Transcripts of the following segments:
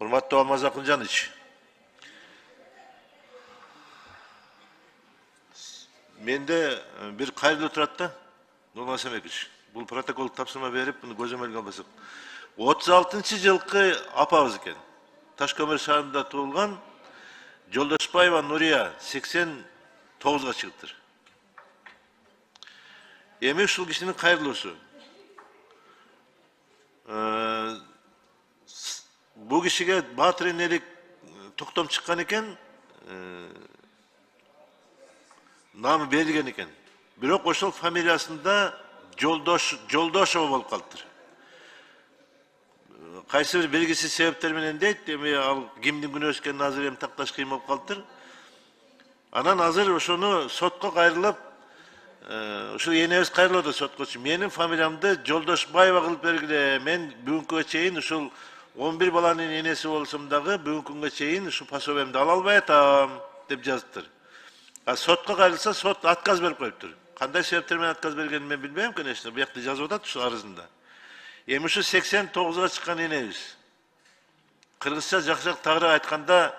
Урматтуу Алмаз Акынжанович, менде бир кайрылуу турат да, Нурлан Самекович. Бул протоколдук тапсырма берип, муну көзөмөлгө албасак. 36-жылкы апабыз экен. Ташкөмүр шаарында туулган Жолдошбаева Нурия 89-га чыгыптыр. Эми ушул кишинин кайрылуусу. Бул кишиге баатыр энелик токтом чыккан экен, намы берилген экен. Бирок ошол фамилиясында Жолдошова болуп калыптыр. Кайсы бир белгисиз себептер менен дейт, эми ал кимдин күнөө өскөнүн азыр эми такташ кыйын болуп калыптыр. Анан азыр ошону сотко кайрылып, ушул энебиз кайрылды соткочу. Менин фамилиямды Жолдошбаева кылып бергиле. Мен бүгүнкүгө чейин ушул 11 баланын энеси болсом дагы бүгүнкү күнгө чейин ушул пособиямды ала албай атам деп жазыптыр. Сотко кайрылса сот отказ берип коюптур. Кандай себептер менен отказ бергенин мен билбейм, конечно. Бу жакта жазып атат ушул арызында. Эми ушу 89-га чыккан энебиз. Кыргызча жакшыраак тагыраак айтканда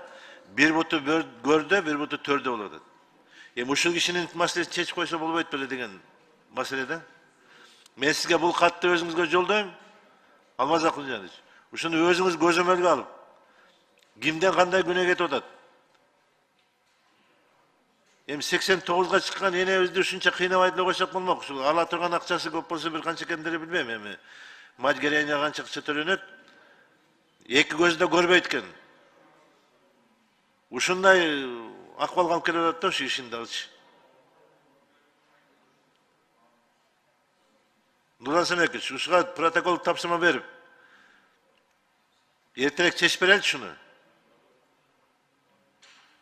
бир буту көрдө, бир буту төрдө болот атат. Эми ушул кишинин маселесин чечип койсо болбойт беле деген маселеде. Мен сизге бул катты өзүңүзгө жолдойм. Алмаз Акынжанович, ушуну өзүңүз көзөмөлгө алып, кимден кандай күнөө кетип атат? Эми 89-га чыккан энебизди ушунча кыйнабай деле койсок болмок. Ушул ала турган акчасы көп болсо бир канча экендери билбейм эми. Мать героиня канча акча төлөнөт? Эки көздө көрбөйт экен. Ушундай акыбалга алып келип атат да ушу кишини дагычы. Нурлан Самекович, ушуга протокол тапсырма берип, эртерээк чечип берели шуну.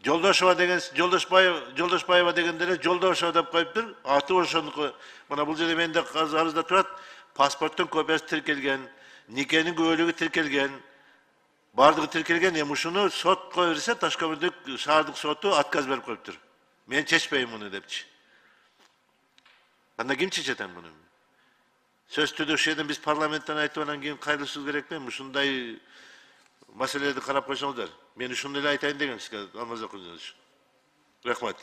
Жолдошова деген, Жолдошбаева деген деле Жолдошова деп коюптур. Аты ошонуку. Мына бул жерде менде арызда турат. Паспорттун копиясы тиркелген, никенин күбөлүгү тиркелген, бардыгы тиркелген. Эми ушуну сотко берсе, Ташкөмүрдүк шаардык соту отказ берип коюптур. Мен чечпейм муну депчи. Анда ким чечет эми муну? Сөз түрдө ушул жерден биз парламенттен айтып анан кийин кайрылышыбыз керек белем? Ушундай маселелерди карап койсоңуздар. Мен ушуну эле айтайын дегем сизге, Алмаз Акынжанович. Рахмат.